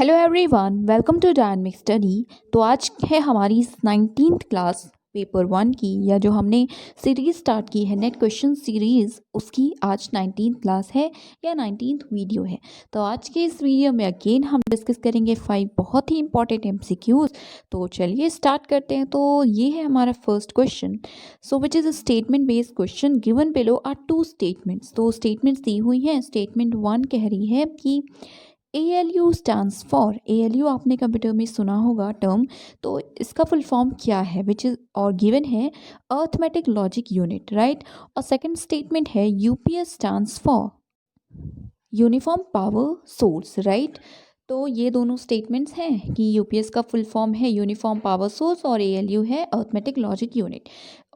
Hello everyone, welcome to dynamic study. तो आज है हमारी 19th क्लास पेपर 1 की, या जो हमने सीरीज़ स्टार्ट की है नेट क्वेश्चन सीरीज़, उसकी आज 19th क्लास है या 19th वीडियो है। तो आज के इस वीडियो में अगेन हम डिस्कस करेंगे 5 बहुत ही इंपॉर्टेंट एमसीक्यूज़। तो चलिए स्टार्ट करते हैं। तो ये है हमारा first question. So which is a statement based question, given below are 2 statements. तो स्टेटमेंट्स दी हुई हैं। स्टेटमेंट 1 कह रही है कि ALU स्टैंड्स फॉर, ALU आपने कंप्यूटर में सुना होगा टर्म, तो इसका फुल फॉर्म क्या है, विच इज़ और गिवन है अर्थमेटिक लॉजिक यूनिट, राइट। और सेकंड स्टेटमेंट है UPS stands for uniform power source, right. तो ये दोनों स्टेटमेंट्स हैं कि यूपीएस का फुल फॉर्म है यूनिफॉर्म पावर सोर्स और ALU है arithmetic logic unit.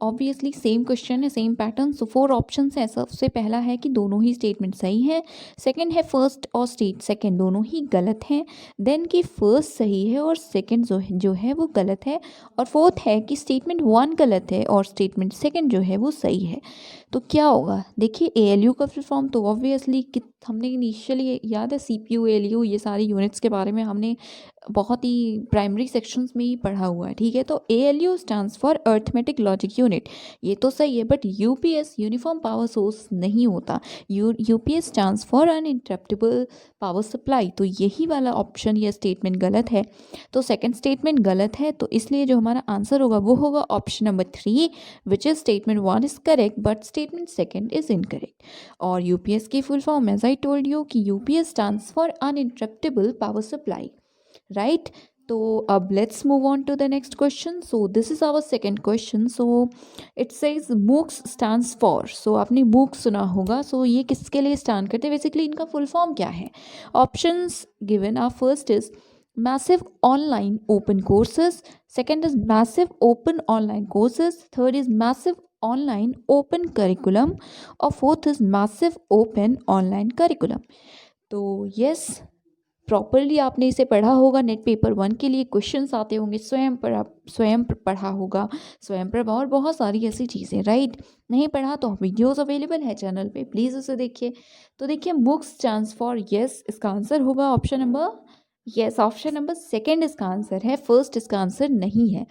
Obviously same question है, सेम पैटर्न। सो 4 ऑप्शन है। सबसे पहला है कि दोनों ही स्टेटमेंट सही है। सेकंड है फर्स्ट और सेकंड दोनों ही गलत हैं। देन कि फर्स्ट सही है और सेकंड जो है वो गलत है। और फोर्थ है कि स्टेटमेंट 1 गलत है और स्टेटमेंट सेकंड जो है वो सही है। तो क्या होगा, देखिए ALU का फुल फॉर्म तो ऑब्वियसली हमने इनिशियली याद है CPU ALU ये सारी यूनिट्स के बारे में हमने बहुत ही प्राइमरी सेक्शंस में ही पढ़ा हुआ है, ठीक है। तो ALU stands for arithmetic logic unit, ये तो सही है। But UPS uniform power source नहीं होता। UPS stands for uninterruptible power supply. तो यही वाला ऑप्शन या स्टेटमेंट गलत है। तो सेकंड स्टेटमेंट गलत है, तो इसलिए जो हमारा आंसर होगा वो होगा option number 3, which is statement 1 is correct but statement second is incorrect. और UPS की full form as I told you कि UPS stands for uninterruptible power supply, right. तो अब let's move on to the next question. So this is our second question. So it says MOOCs stands for. So आपने MOOC सुना होगा। सो ये किसके लिए stand करते हैं, बेसिकली इनका फुल फॉर्म क्या है। Options given are, first is massive online open courses, second is massive open online courses, third is massive online open curriculum, और fourth is massive open online curriculum। तो yes, properly आपने इसे पढ़ा होगा। Net paper 1 के लिए questions आते होंगे, स्वयं पढ़ा होगा, स्वयं प्रभा और बहुत सारी ऐसी चीज़ें, राइट। नहीं पढ़ा तो वीडियोस अवेलेबल है चैनल पे, प्लीज़ उसे देखिए। तो देखिए MOOCs स्टैंड्स फॉर, यस इसका आंसर होगा ऑप्शन नंबर सेकंड इसका आंसर है। फर्स्ट इसका आंसर नहीं है,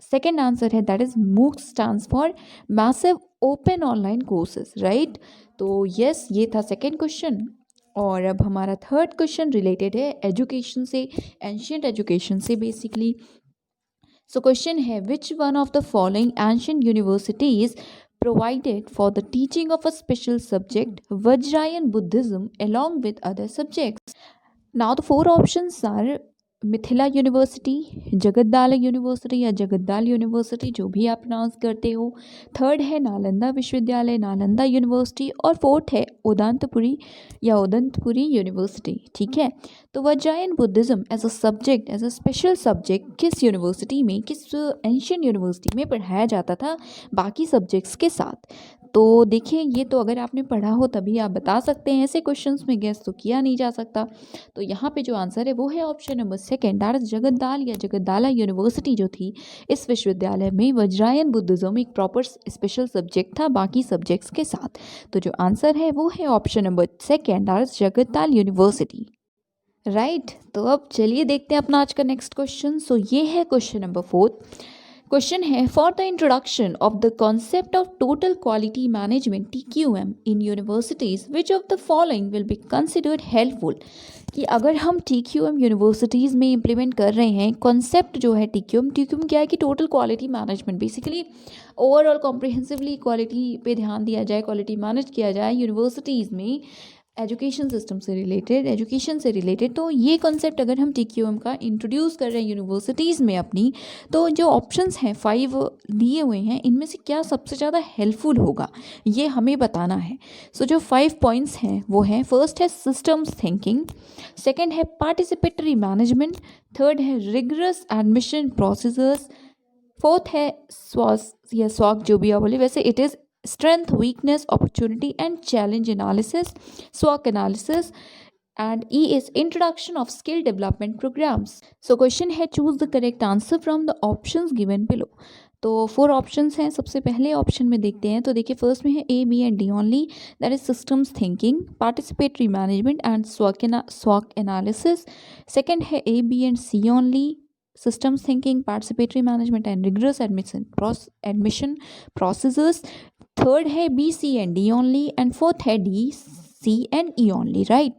सेकंड आंसर है, that is MOOCs stands for massive open online courses, right. तो यस, ये था सेकंड क्वेश्चन। और अब हमारा थर्ड क्वेश्चन रिलेटेड है एजुकेशन से, एंशियंट एजुकेशन से बेसिकली। सो क्वेश्चन है, which one of the following ancient universities provided for the teaching of a special subject Vajrayan Buddhism along with other subjects? Now the 4 options are Mithila university, Jagaddal university या Jagaddal university, जो भी आप pronounce करते हो। Third है नालंदा विश्वविद्यालय, Nalanda university. और fourth है उदंतपुरी या उदंतपुरी यूनिवर्सिटी, ठीक है। तो Vajrayana Buddhism as a subject, as a special subject किस यूनिवर्सिटी में, किस एंशियंट यूनिवर्सिटी में पढ़ाया जाता था बाकी सब्जेक्ट्स के साथ। तो देखिए, ये तो अगर आपने पढ़ा हो तभी आप बता सकते हैं, ऐसे क्वेश्चंस में गेस तो किया नहीं जा सकता। तो यहाँ पे जो आंसर है वो है option number second, that is Jagaddal या जगद्दाला यूनिवर्सिटी जो थी। इस विश्वविद्यालय में वज्रायन बुद्धिज्म एक प्रॉपर स्पेशल सब्जेक्ट था बाकी सब्जेक्ट्स के साथ। तो जो आंसर है वो है option number second, that is Jagaddal university, right. तो अब चलिए देखते हैं अपना आज का नेक्स्ट क्वेश्चन। सो ये है क्वेश्चन नंबर 4। क्वेश्चन है, for the introduction of the concept of total quality management TQM in universities which of the following will be considered helpful. कि अगर हम TQM यूनिवर्सिटीज़ में इम्प्लीमेंट कर रहे हैं कॉन्सेप्ट जो है TQM क्या है कि total quality management, basically overall comprehensively quality पे ध्यान दिया जाए, क्वालिटी मैनेज किया जाए यूनिवर्सिटीज़ में एजुकेशन सिस्टम से रिलेटेड, एजुकेशन से रिलेटेड। तो ये कॉन्सेप्ट अगर हम TQM का इंट्रोड्यूस कर रहे हैं यूनिवर्सिटीज़ में अपनी, तो जो ऑप्शंस हैं 5 दिए हुए हैं, इनमें से क्या सबसे ज़्यादा हेल्पफुल होगा ये हमें बताना है। सो जो 5 पॉइंट्स हैं वो हैं, फर्स्ट है सिस्टम्स थिंकिंग, सेकेंड है पार्टिसिपेटरी मैनेजमेंट, थर्ड है रिगरस एडमिशन प्रोसीजर्स, फोर्थ है स्वाक जो भी आप बोले वैसे, it is strength, weakness, opportunity and challenge analysis, SWOT analysis, and E is introduction of skill development programs. So question है, choose the correct answer from the options given below. तो 4 options हैं। सबसे पहले ऑप्शन में देखते हैं, तो देखिए फर्स्ट में है A, B and D only, that is systems thinking, participatory management and स्वॉक एनालिसिस। सेकंड है A, B and C only, systems thinking, participatory management and rigorous admission processes. Third है B, C and D only, and fourth है D, C and E only, right.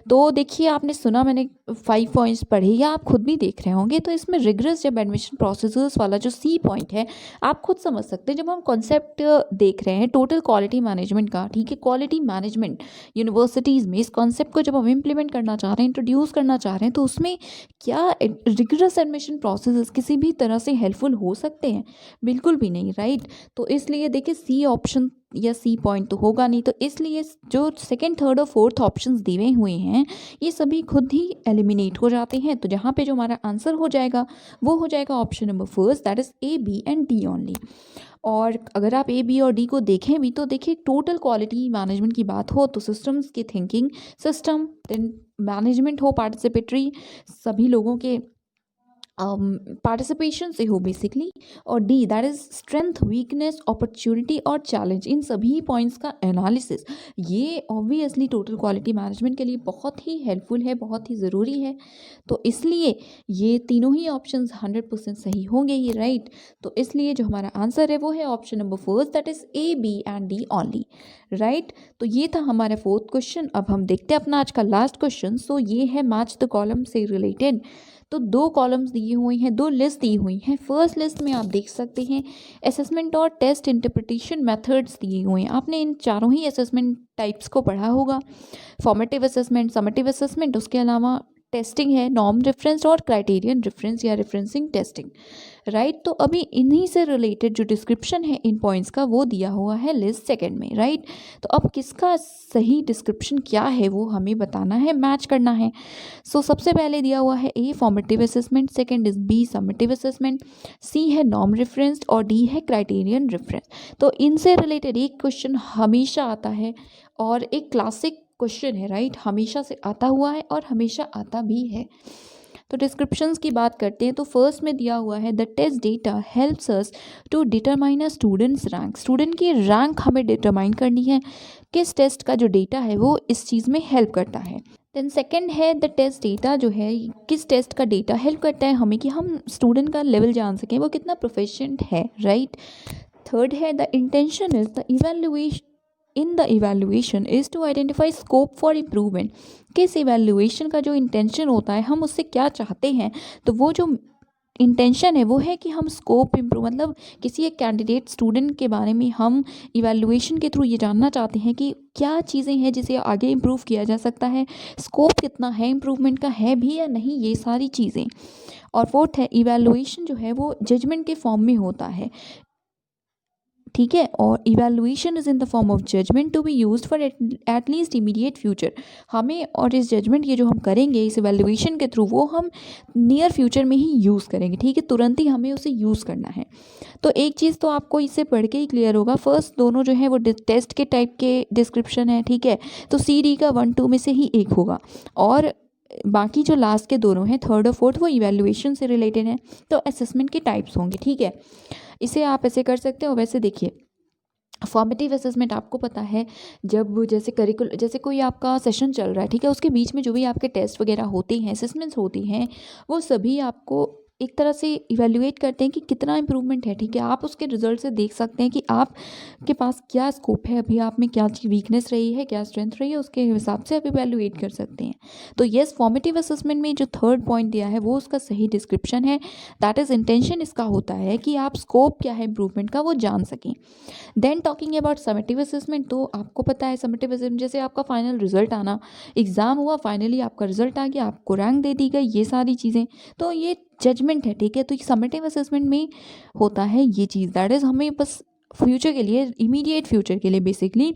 तो देखिए आपने सुना, मैंने 5 points पढ़े या आप खुद भी देख रहे होंगे। तो इसमें रिगरस जब एडमिशन प्रोसेसर्स वाला जो सी पॉइंट है, आप खुद समझ सकते हैं, जब हम कॉन्सेप्ट देख रहे हैं टोटल क्वालिटी मैनेजमेंट का, ठीक है, क्वालिटी मैनेजमेंट यूनिवर्सिटीज़ में, इस कॉन्सेप्ट को जब हम इम्प्लीमेंट करना चाह रहे हैं, इंट्रोड्यूस करना चाह रहे हैं, तो उसमें क्या रिगरस एडमिशन प्रोसेस किसी भी तरह से हेल्पफुल हो सकते हैं? बिल्कुल भी नहीं, राइट। तो इसलिए देखिए सी ऑप्शन या सी पॉइंट तो होगा नहीं, तो इसलिए जो सेकंड, थर्ड और फोर्थ ऑप्शंस दिए हुए हैं ये सभी खुद ही एलिमिनेट हो जाते हैं। तो जहाँ पे जो हमारा आंसर हो जाएगा वो हो जाएगा option number first, that is A, B and D only. और अगर आप ए, बी और डी को देखें भी, तो देखिए टोटल क्वालिटी मैनेजमेंट की बात हो तो सिस्टम्स की थिंकिंग, सिस्टम देन मैनेजमेंट हो, पार्टिसिपेटरी सभी लोगों के पार्टिसिपेशन से हो बेसिकली, और D that is strength, weakness, opportunity और चैलेंज, इन सभी पॉइंट्स का एनालिसिस। ये ऑब्वियसली टोटल क्वालिटी मैनेजमेंट के लिए बहुत ही हेल्पफुल है, बहुत ही ज़रूरी है। तो इसलिए ये तीनों ही ऑप्शंस 100% सही होंगे ही, राइट। तो इसलिए जो हमारा आंसर है वो है option number first, that is A, B and D only, right. तो ये था हमारा फोर्थ क्वेश्चन। अब हम देखते हैं अपना आज का लास्ट क्वेश्चन। सो ये है मैच द कॉलम से रिलेटेड। तो 2 कॉलम्स दिए हुए हैं, 2 लिस्ट दी हुई हैं। फर्स्ट लिस्ट में आप देख सकते हैं असेसमेंट और टेस्ट इंटरप्रिटेशन मेथड्स दिए हुए हैं। आपने इन चारों ही असेसमेंट टाइप्स को पढ़ा होगा, फॉर्मेटिव असेसमेंट, समेटिव असेसमेंट, उसके अलावा टेस्टिंग है, नॉर्म रेफरेंस और क्राइटेरियन रेफरेंस या रेफरेंसिंग टेस्टिंग, राइट। तो अभी इन्हीं से रिलेटेड जो डिस्क्रिप्शन है इन पॉइंट्स का वो दिया हुआ है लिस्ट सेकंड में, राइट। तो अब किसका सही डिस्क्रिप्शन क्या है वो हमें बताना है, मैच करना है। सो सबसे पहले दिया हुआ है A, formative assessment, second is B, summative assessment, C है नॉर्म रेफरेंस्ड और डी है क्राइटेरियन रेफरेंस। तो इनसे रिलेटेड एक क्वेश्चन हमेशा आता है और एक क्लासिक क्वेश्चन है, राइट, हमेशा से आता हुआ है और हमेशा आता भी है। तो डिस्क्रिप्शंस की बात करते हैं। तो फर्स्ट में दिया हुआ है the test data helps us to determine a student's rank, student की रैंक हमें डिटरमाइन करनी है। किस टेस्ट का जो डेटा है वो इस चीज़ में हेल्प करता है। देन सेकंड है द टेस्ट डेटा, जो है किस टेस्ट का डेटा हेल्प करता है हमें कि हम स्टूडेंट का लेवल जान सकें, वो कितना प्रोफिशिएंट है, राइट। थर्ड है the intention is the evaluation in the evaluation is to identify scope for improvement. किस इवैल्यूएशन का जो इंटेंशन होता है, हम उससे क्या चाहते हैं, तो वो जो इंटेंशन है वो है कि हम स्कोप इम्प्रूव, मतलब किसी एक कैंडिडेट स्टूडेंट के बारे में हम इवैल्यूएशन के थ्रू ये जानना चाहते हैं कि क्या चीज़ें हैं जिसे आगे इम्प्रूव किया जा सकता है, स्कोप कितना है इम्प्रूवमेंट का, है भी या नहीं, ये सारी चीज़ें। और फोर्थ है इवैल्यूएशन जो है वो जजमेंट के फॉर्म में होता है, ठीक है, और evaluation is in the form of judgement to be used for at least immediate future. हमें और इस जजमेंट ये जो हम करेंगे इस इवैल्यूएशन के थ्रू वो हम नियर फ्यूचर में ही यूज़ करेंगे, ठीक है, तुरंत ही हमें उसे यूज़ करना है। तो एक चीज़ तो आपको इससे पढ़ के ही क्लियर होगा, फर्स्ट दोनों जो है वो टेस्ट के टाइप के डिस्क्रिप्शन है, ठीक है, तो सी डी का 1 2 में से ही एक होगा, और बाकी जो लास्ट के दोनों हैं थर्ड और फोर्थ वो इवैल्यूएशन से रिलेटेड हैं, तो असेसमेंट के टाइप्स होंगे, ठीक है। इसे आप ऐसे कर सकते हो। वैसे देखिए फॉर्मेटिव असेसमेंट आपको पता है, जब जैसे कोई आपका सेशन चल रहा है, ठीक है, उसके बीच में जो भी आपके टेस्ट वगैरह होते हैं, असेसमेंट्स होती हैं, वो सभी आपको एक तरह से इवैल्यूएट करते हैं कि कितना इम्प्रूवमेंट है, ठीक है। आप उसके रिजल्ट से देख सकते हैं कि आप के पास क्या स्कोप है, अभी आप में क्या वीकनेस रही है, क्या स्ट्रेंथ रही है, उसके हिसाब से आप इवैल्यूएट कर सकते हैं। तो येस, फॉर्मेटिव असेसमेंट में जो थर्ड पॉइंट दिया है वो उसका सही डिस्क्रिप्शन है, दैट इज़ इंटेंशन इसका होता है कि आप स्कोप क्या है इम्प्रूवमेंट का वो जान सकें। Then talking about summative assessment, तो आपको पता है समेटिव असेसमेंट जैसे आपका फाइनल रिजल्ट आना, एग्ज़ाम हुआ, फाइनली आपका रिजल्ट आ गया, आपको रैंक दे दी गई, ये सारी चीज़ें, तो ये जजमेंट है, ठीक है। तो समेटिव असेसमेंट में होता है ये चीज़, दैट इज़ हमें बस फ्यूचर के लिए, इमीडिएट फ्यूचर के लिए बेसिकली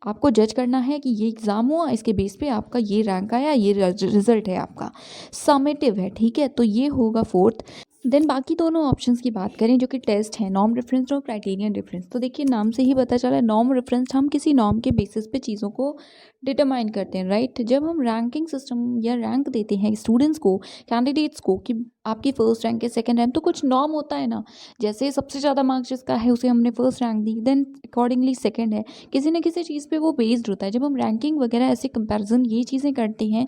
आपको जज करना है कि ये एग्ज़ाम हुआ, इसके बेस पे आपका ये रैंक आया, ये रिजल्ट है आपका, समेटिव है, ठीक है। तो ये होगा फोर्थ। देन बाकी दोनों ऑप्शंस की बात करें जो कि टेस्ट है, नॉर्म रेफरेंस और क्राइटेरियन रेफरेंस। तो देखिए नाम से ही पता चला है, नॉर्म रेफरेंस हम किसी नॉर्म के बेसिस पे चीज़ों को डिटरमाइन करते हैं, राइट। जब हम रैंकिंग सिस्टम या रैंक देते हैं स्टूडेंट्स को, कैंडिडेट्स को, कि आपकी फर्स्ट रैंक है, सेकंड रैंक, तो कुछ नॉर्म होता है ना। जैसे सबसे ज़्यादा मार्क्स जिसका है उसे हमने फर्स्ट रैंक दी, देन अकॉर्डिंगली सेकंड है, किसी न किसी चीज़ पे वो बेस्ड होता है। जब हम रैंकिंग वगैरह ऐसे कंपैरिजन ये चीज़ें करते हैं,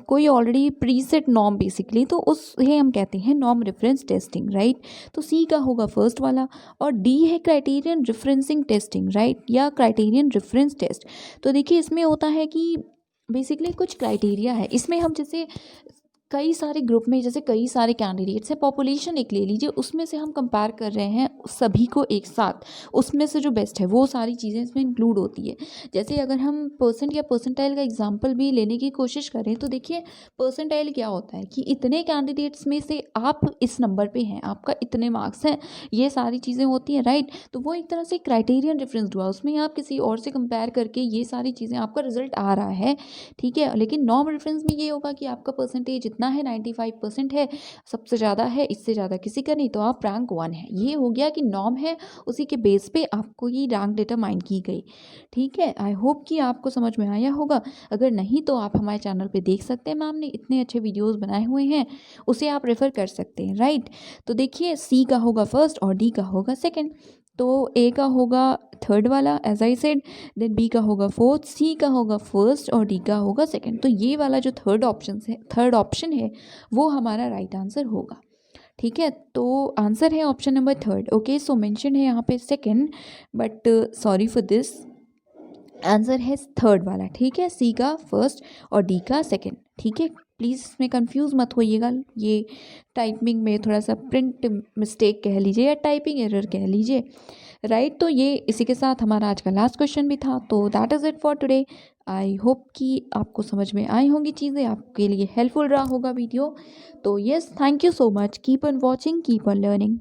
कोई ऑलरेडी प्रीसेट नॉर्म बेसिकली, तो उसे हम कहते हैं नॉर्म रेफरेंस टेस्टिंग, राइट। तो सी का होगा फर्स्ट वाला, और डी है क्राइटेरियन रेफरेंसिंग टेस्टिंग, राइट, या क्राइटेरियन रेफरेंस टेस्ट। तो देखिए इसमें होता है कि बेसिकली कुछ क्राइटेरिया है, इसमें हम जैसे कई सारे ग्रुप में जैसे कई सारे कैंडिडेट्स हैं, पॉपुलेशन एक ले लीजिए, उसमें से हम कंपेयर कर रहे हैं सभी को एक साथ, उसमें से जो बेस्ट है वो सारी चीज़ें इसमें इंक्लूड होती है। जैसे अगर हम परसेंट या परसेंटाइल का एग्जांपल भी लेने की कोशिश करें तो देखिए परसेंटाइल क्या होता है कि इतने कैंडिडेट्स में से आप इस नंबर पे हैं, आपका इतने मार्क्स हैं, ये सारी चीज़ें होती हैं, राइट। तो वो एक तरह से क्राइटेरियन डिफरेंस हुआ, उसमें आप किसी और से कंपेयर करके ये सारी चीज़ें आपका रिजल्ट आ रहा है, ठीक है। लेकिन नॉर्म रेफरेंस में ये होगा कि आपका परसेंटेज इतना है, 95% है, सबसे ज़्यादा है, इससे ज़्यादा किसी का नहीं, तो आप रैंक 1 है। ये हो गया कि नॉर्म है, उसी के बेस पे आपको ये रैंक डिटरमाइन की गई, ठीक है। आई होप कि आपको समझ में आया होगा। अगर नहीं तो आप हमारे चैनल पे देख सकते हैं, मैम ने इतने अच्छे वीडियोस बनाए हुए हैं, उसे आप रेफ़र कर सकते हैं, राइट। तो देखिए सी का होगा फर्स्ट और डी का होगा सेकेंड। तो ए का होगा थर्ड वाला as I said, then B का होगा फोर्थ, सी का होगा फर्स्ट और डी का होगा सेकंड। तो ये वाला जो थर्ड ऑप्शन है वो हमारा राइट आंसर होगा, ठीक है। तो आंसर है ऑप्शन नंबर थर्ड। ओके, सो मेंशन है यहाँ पे second, but sorry for this, answer है थर्ड वाला, ठीक है। सी का फर्स्ट और डी का सेकंड, ठीक है। प्लीज़ इसमें कंफ्यूज मत होइएगा, ये टाइपिंग में थोड़ा सा प्रिंट मिस्टेक कह लीजिए या टाइपिंग एरर कह लीजिए, राइट। तो ये इसी के साथ हमारा आज का लास्ट क्वेश्चन भी था। तो that is it for today. I hope कि आपको समझ में आई होंगी चीज़ें, आपके लिए हेल्पफुल रहा होगा वीडियो। तो yes, thank you so much, keep on watching, keep on learning.